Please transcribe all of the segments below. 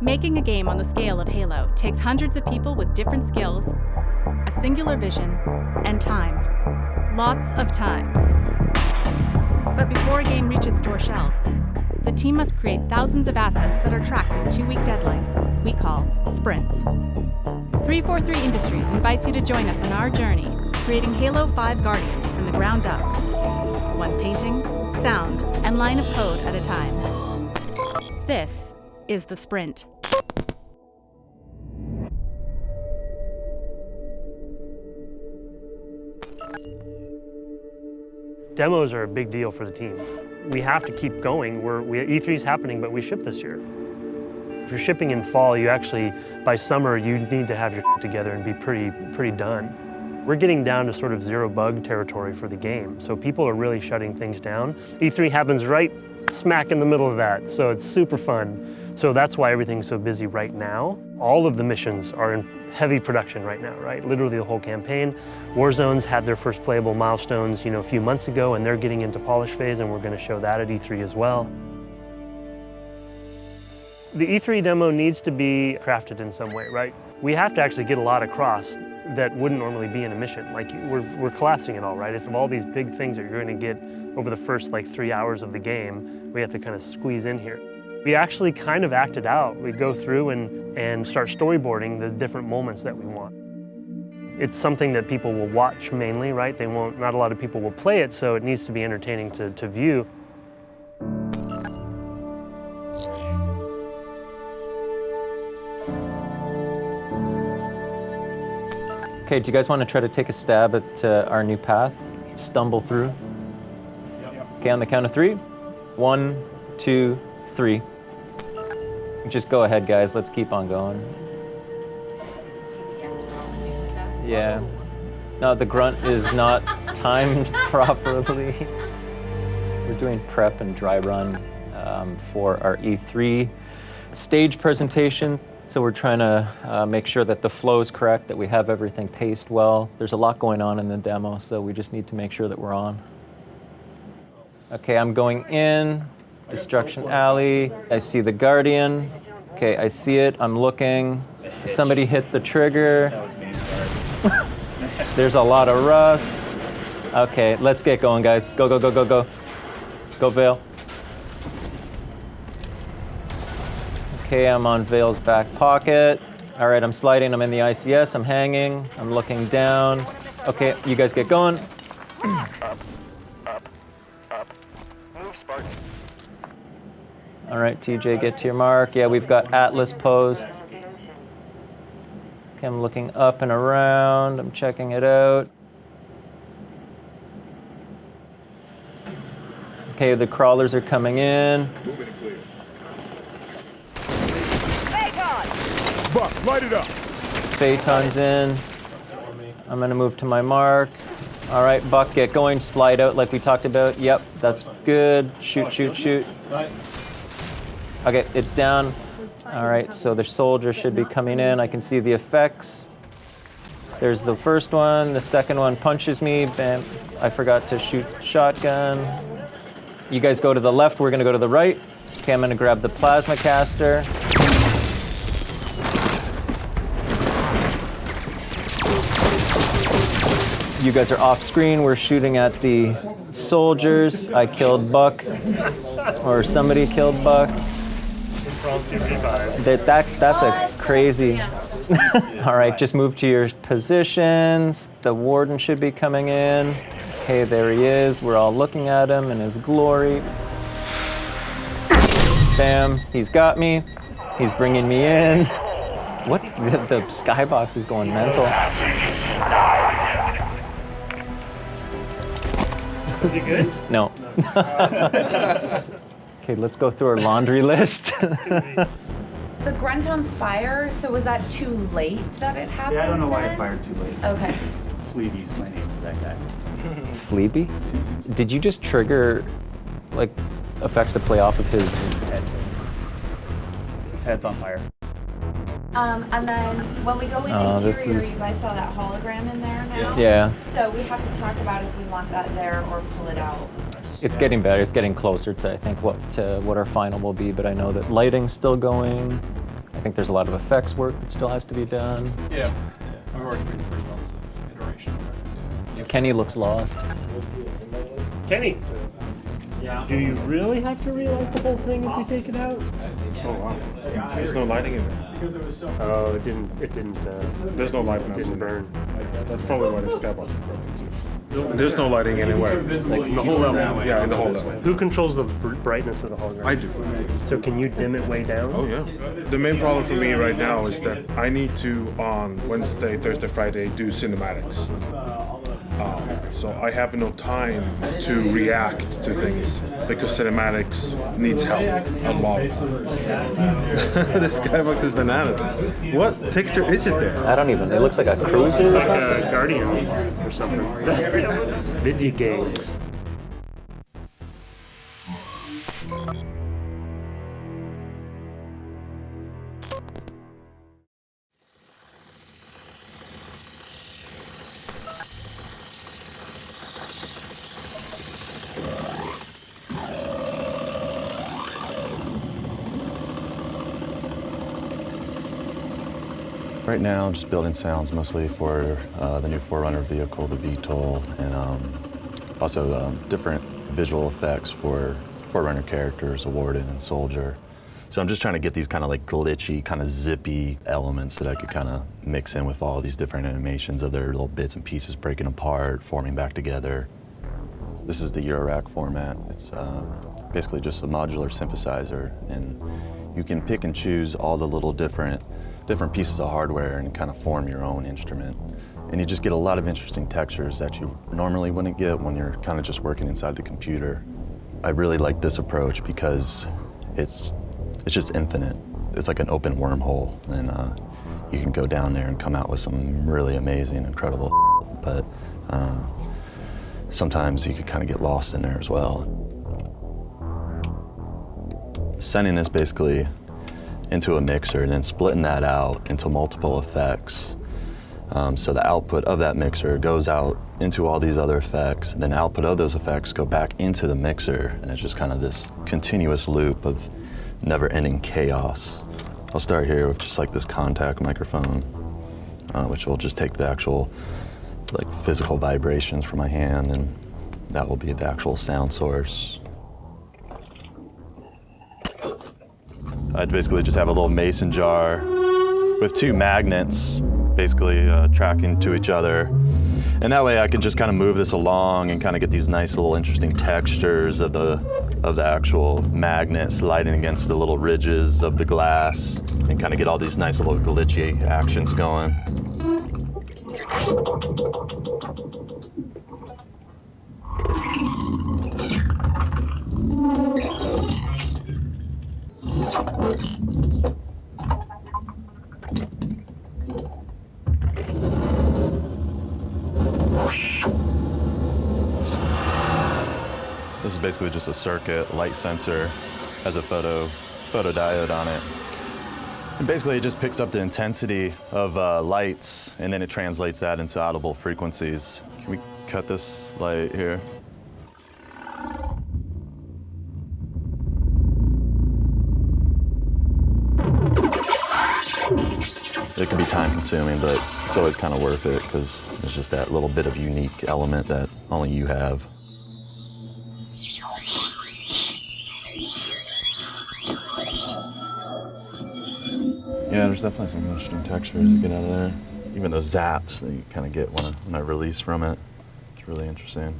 Making a game on the scale of Halo takes hundreds of people with different skills, a singular vision, and time. Lots of time. But before a game reaches store shelves, the team must create thousands of assets that are tracked in 2-week deadlines we call sprints. 343 Industries invites you to join us on our journey, creating Halo 5 Guardians from the ground up. One painting, sound, and line of code at a time. This is the sprint. Demos are a big deal for the team. We have to keep going. E3 is happening, but we ship this year. If you're shipping in fall, you actually, by summer, you need to have your together and be pretty done. We're getting down to sort of zero bug territory for the game, so people are really shutting things down. E3 happens right smack in the middle of that, so it's super fun. So that's why everything's so busy right now. All of the missions are in heavy production right now, right? Literally the whole campaign. Warzone's had their first playable milestones, a few months ago, and they're getting into polish phase, and we're going to show that at E3 as well. The E3 demo needs to be crafted in some way, right? We have to actually get a lot across that wouldn't normally be in a mission. Like, we're collapsing it all, right? It's of all these big things that you're going to get over the first 3 hours of the game, we have to kind of squeeze in here. We actually kind of act it out. We go through and start storyboarding the different moments that we want. It's something that people will watch mainly, right? Not a lot of people will play it, so it needs to be entertaining to view. Okay, do you guys want to try to take a stab at our new path? Stumble through? Okay, on the count of 3. 1, 2, 3. Just go ahead, guys. Let's keep on going. Yeah. No, the grunt is not timed properly. We're doing prep and dry run for our E3 stage presentation. So we're trying to make sure that the flow is correct, that we have everything paced well. There's a lot going on in the demo, so we just need to make sure that we're on. Okay, I'm going in. Destruction Alley. I see the Guardian. Okay, I see it. I'm looking. Somebody hit the trigger. There's a lot of rust. Okay, let's get going, guys. Go, go, go, go, go. Go, Vale. Okay, I'm on Vale's back pocket. All right, I'm sliding. I'm in the ICS. I'm hanging. I'm looking down. Okay, you guys get going. All right, TJ, get to your mark. Yeah, we've got Atlas pose. Okay, I'm looking up and around. I'm checking it out. Okay, the crawlers are coming in. Buck, light it up. Phaeton's in. I'm gonna move to my mark. All right, Buck, get going. Slide out like we talked about. Yep, that's good. Shoot, shoot, shoot. Okay, it's down. All right, so the soldier should be coming in. I can see the effects. There's the first one. The second one punches me. Bam. I forgot to shoot shotgun. You guys go to the left. We're going to go to the right. Okay, I'm going to grab the plasma caster. You guys are off screen. We're shooting at the soldiers. I killed Buck, or somebody killed Buck. That's a crazy. All right, just move to your positions. The warden should be coming in. Okay, there he is. We're all looking at him in his glory. Bam, he's got me. He's bringing me in. What? The skybox is going mental. Is he good? No. Okay, let's go through our laundry list. The grunt on fire, so was that too late that it happened? Yeah, I don't know why I then? fired too late. Okay. Fleeby's my name for that guy. Fleeby? Did you just trigger, effects to play off of his head? His head's on fire. And then when we go in interior, you guys saw that hologram in there now? Yeah. So we have to talk about if we want that there or pull it out. It's getting better. It's getting closer to, I think, what our final will be, but I know that lighting's still going. think there's a lot of effects work that still has to be done. Yeah. I've already been through months of iteration. Kenny looks lost. Kenny, do you really have to relight the whole thing if we take it out? Oh wow. There's no lighting in there. Oh, it didn't. There's no light. Didn't burn. That's probably why the skybox is broken too. There's no lighting anywhere. Like the whole level. Yeah, in the whole level. Who controls the brightness of the hologram? I do. So can you dim it way down? Oh yeah. The main problem for me right now is that I need to on Wednesday, Thursday, Friday do cinematics. So I have no time to react to things because cinematics needs help a lot. This skybox is bananas. What texture is it there? I don't even, it looks like a cruiser It's or like something. a Guardian or something. Video games. Right now, I'm just building sounds mostly for the new 4Runner vehicle, the VTOL, and also different visual effects for 4Runner characters, a Warden and Soldier. So I'm just trying to get these kind of like glitchy, kind of zippy elements that I could kind of mix in with all these different animations of their little bits and pieces breaking apart, forming back together. This is the Eurorack format. It's basically just a modular synthesizer, and you can pick and choose all the little different pieces of hardware and kind of form your own instrument. And you just get a lot of interesting textures that you normally wouldn't get when you're kind of just working inside the computer. I really like this approach because it's just infinite. It's like an open wormhole, and you can go down there and come out with some really amazing, incredible but sometimes you can kind of get lost in there as well. Sending this basically into a mixer and then splitting that out into multiple effects. So the output of that mixer goes out into all these other effects, and then the output of those effects go back into the mixer, and it's just kind of this continuous loop of never-ending chaos. I'll start here with just like this contact microphone, which will just take the actual like physical vibrations from my hand, and that will be the actual sound source. I'd basically just have a little mason jar with two magnets basically tracking to each other. And that way I can just kind of move this along and kind of get these nice little interesting textures of the actual magnet sliding against the little ridges of the glass and kind of get all these nice little glitchy actions going. This is basically just a circuit, light sensor, has a photodiode on it. And basically it just picks up the intensity of lights, and then it translates that into audible frequencies. Can we cut this light here? It can be time consuming, but it's always kind of worth it because it's just that little bit of unique element that only you have. Yeah, there's definitely some interesting textures to get out of there. Even those zaps that you kind of get when I release from it. It's really interesting.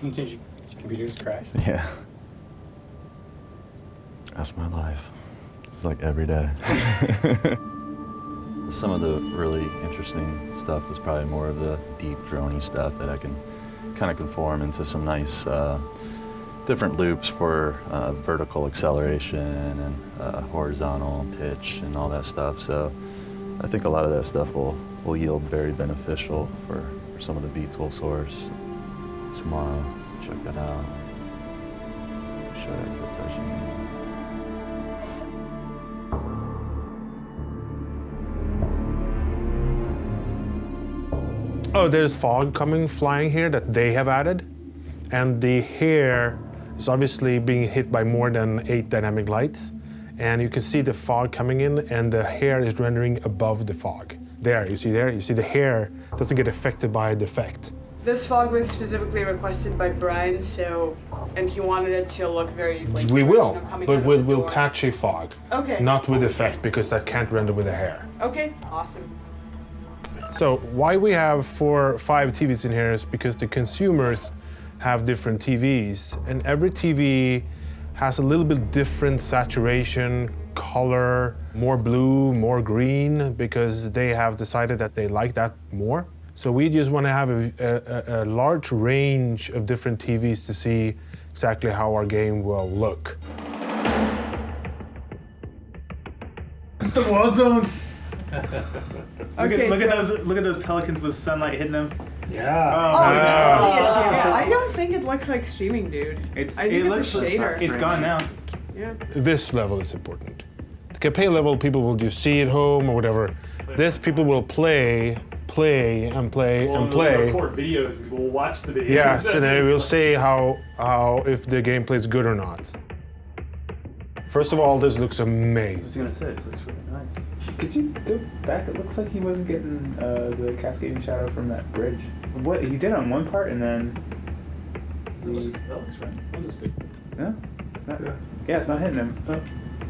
Did your computers crash? Yeah. That's my life. It's like every day. Some of the really interesting stuff is probably more of the deep droney stuff that I can kind of conform into some nice different loops for vertical acceleration and horizontal pitch and all that stuff. So I think a lot of that stuff will yield very beneficial for some of the VTOL source tomorrow. Check that out. Show that to the touching. Oh, there's fog flying here that they have added. And the hair is obviously being hit by more than 8 dynamic lights. And you can see the fog coming in, and the hair is rendering above the fog. There, you see the hair doesn't get affected by the effect. This fog was specifically requested by Brian, and he wanted it to look very like. We will, but we'll door. patch a fog. Okay. Not with effect, because that can't render with the hair. Okay, awesome. So why we have 4 or 5 TVs in here is because the consumers have different TVs, and every TV has a little bit different saturation, color, more blue, more green, because they have decided that they like that more. So we just want to have a large range of different TVs to see exactly how our game will look. The wall zone. Okay, look at those pelicans with sunlight hitting them. Yeah. Oh, that's the issue. Yeah, I don't think it looks like streaming, dude. I think it it's a shader. It's gone now. Yeah. This level is important. The campaign level, people will just see at home or whatever. This, people will play. We'll record videos and we'll watch the videos. Yes, and then we'll say how if the gameplay is good or not. First of all, this looks I was amazing. gonna say, this looks really nice. Could you go back? It looks like he wasn't getting the cascading shadow from that bridge. What he did on one part, and then That looks right. That looks good. no, it's not. Yeah, it's not hitting him. Oh.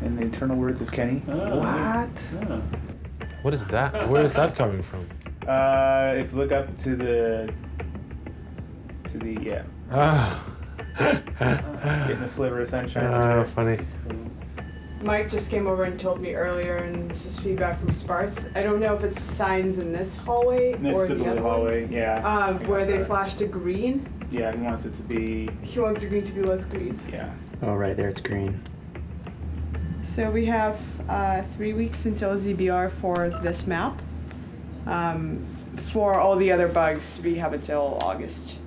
In the eternal words of Kenny. Oh. What? Oh. What is that? Where is that coming from? If you look up to the yeah, Ah. getting a sliver of sunshine. Ah, funny. Mike just came over and told me earlier, and this is feedback from Sparth. I don't know if it's signs in this hallway or It's the the other blue hallway. Yeah. where they flashed to green. Yeah, he wants it to be. He wants the green to be less green. Yeah. Oh, right there, it's green. So we have 3 weeks until ZBR for this map. For all the other bugs, we have until August.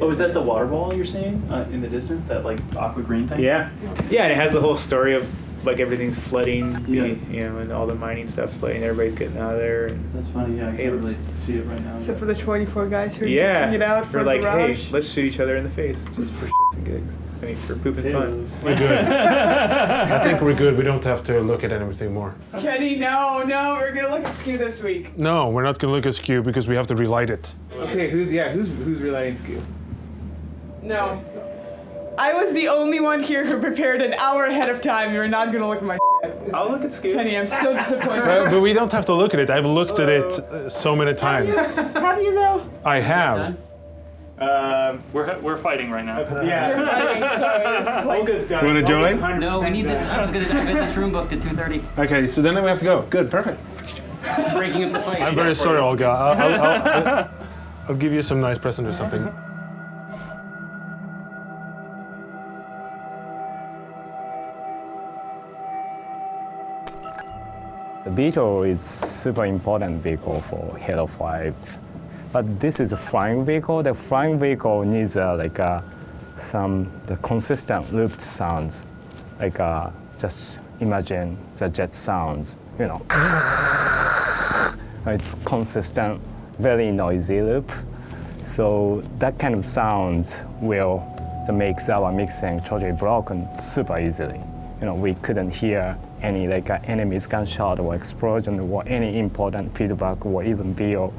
Oh, is that the water ball you're seeing in the distance? That like aqua green thing? Yeah. Yeah, and it has the whole story of like everything's flooding, Yeah. you know, and all the mining stuff's flooding. Everybody's getting out of there. And That's funny. Yeah, I Hey, can't let's- really see it right now. So for the 24 guys who are yeah, duking it out for they're like, garage. hey, let's shoot each other in the face just for shits and gigs. I mean, for poop and fun. We're good. I think we're good. We don't have to look at anything more. Kenny, no, we're gonna look at Skew this week. No, we're not going to look at Skew because we have to relight it. Okay, who's relighting Skew? No. I was the only one here who prepared an hour ahead of time. You're not gonna look at my shit. I'll look at Skew. Kenny, I'm so disappointed. But we don't have to look at it. I've looked at it so many times. Have you though? I have. We're fighting right now. Yeah. You're fighting, sorry. This is like, Olga's done. You wanna join? 100% No, we need this. done. I was gonna get this room booked at 2:30. Okay, so then we have to go. Good, perfect. Breaking up the fight. I'm very sorry, Olga. I'll give you some nice present or something. The Beetle is super important vehicle for Halo 5, but this is a flying vehicle. The flying vehicle needs the consistent looped sounds, just imagine the jet sounds, you know. It's consistent, very noisy loop. So that kind of sound will make our mixing totally broken super easily. You know, we couldn't hear any enemy's gunshot or explosion or any important feedback or even video.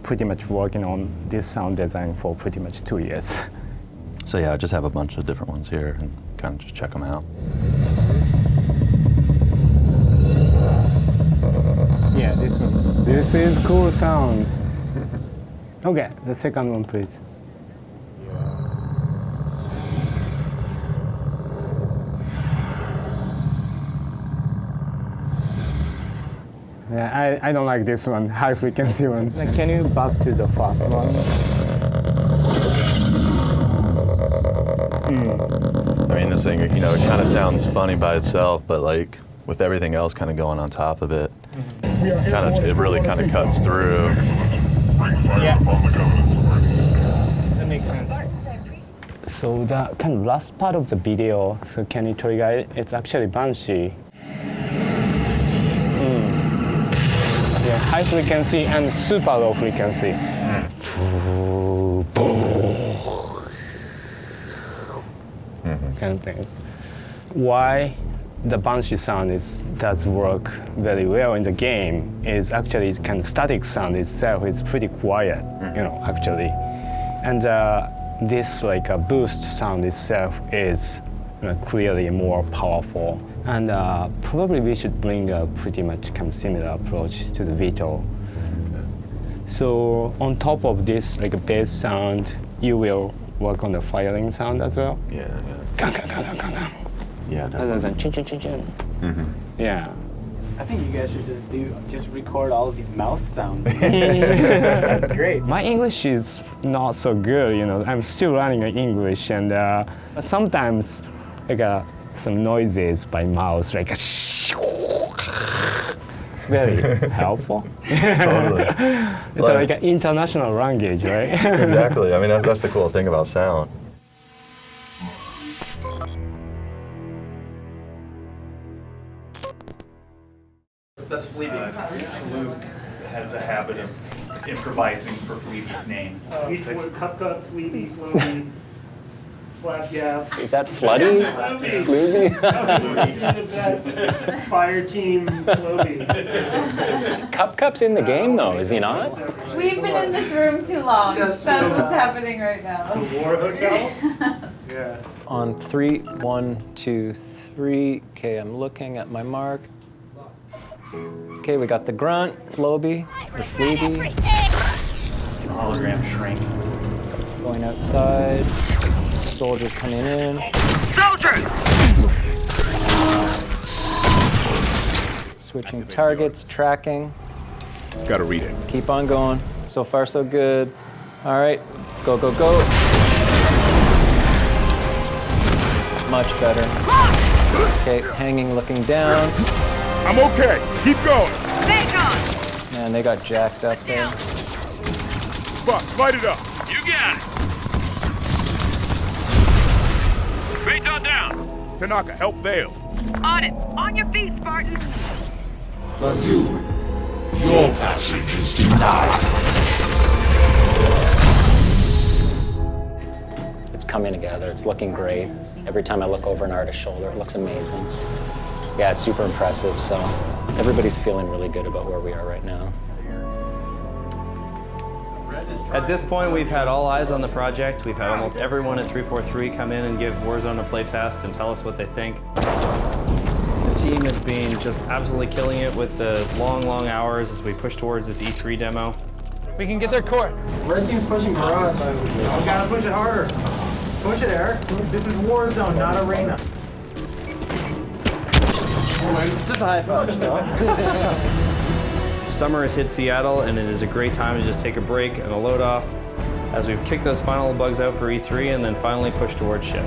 Pretty much working on this sound design for pretty much 2 years. So yeah, I just have a bunch of different ones here and kind of just check them out. Yeah, this one. This is cool sound. Okay, the second one, please. Yeah, I don't like this one, high frequency one. Can you back to the first one? I mean, this thing, you know, it kind of sounds funny by itself, but like with everything else kind of going on top of it, it really kind of cuts through. Yeah. That makes sense. So the kind of last part of the video, so can you trigger it? It's actually Banshee. Yeah, high frequency and super low frequency. Kind of things. Why the Banshee sound does work very well in the game is actually kind of static sound itself is pretty quiet, actually. And this like a boost sound itself is clearly more powerful. And probably we should bring a pretty much kind of similar approach to the VTOL. So on top of this like a bass sound, you will work on the firing sound as well. Yeah. Gang, gang, gang, gang, gang. Yeah, Other than chin, chin, chin, chin. Yeah. I think you guys should just record all of these mouth sounds. That's great. My English is not so good, I'm still learning English, and sometimes like some noises by mouth, like it's very helpful. Totally. It's like an international language, right? Exactly. I mean, that's the cool thing about sound. That's Fleabee. Luke has a habit of improvising for Fleabee's name. He's Cup, Fleabee, Floaty, Flap Gap. Is that Floody? Fleabee? Fire Team Floaty. Cup's in the game though, is he not? We've been in this room too long. Yes, That's what's happening right now. The War Hotel? Yeah. On 3, 1, 2, 3. Okay, I'm looking at my mark. Okay, we got the grunt, Floby, or Fleabee. Hologram shrink. Going outside. Soldiers coming in. Soldiers! Switching targets, tracking. Gotta read it. Keep on going. So far, so good. All right, go, go, go. Much better. Okay, hanging, looking down. I'm okay. Keep going. Man, they got jacked up there. Buck, light it up. You got it. Straight on down. Tanaka, help Vale. On it. On your feet, Spartan. But your passage is denied. It's coming together. It's looking great. Every time I look over an artist's shoulder, it looks amazing. Yeah, it's super impressive. So everybody's feeling really good about where we are right now. At this point, we've had all eyes on the project. We've had almost everyone at 343 come in and give Warzone a play test and tell us what they think. The team has been just absolutely killing it with the long hours as we push towards this E3 demo. We can get their court. Red team's pushing garage. We gotta push it harder. Push it, Eric. This is Warzone, not Arena. Just a high five, Summer has hit Seattle, and it is a great time to just take a break and a load off as we've kicked those final bugs out for E3 and then finally push towards ship.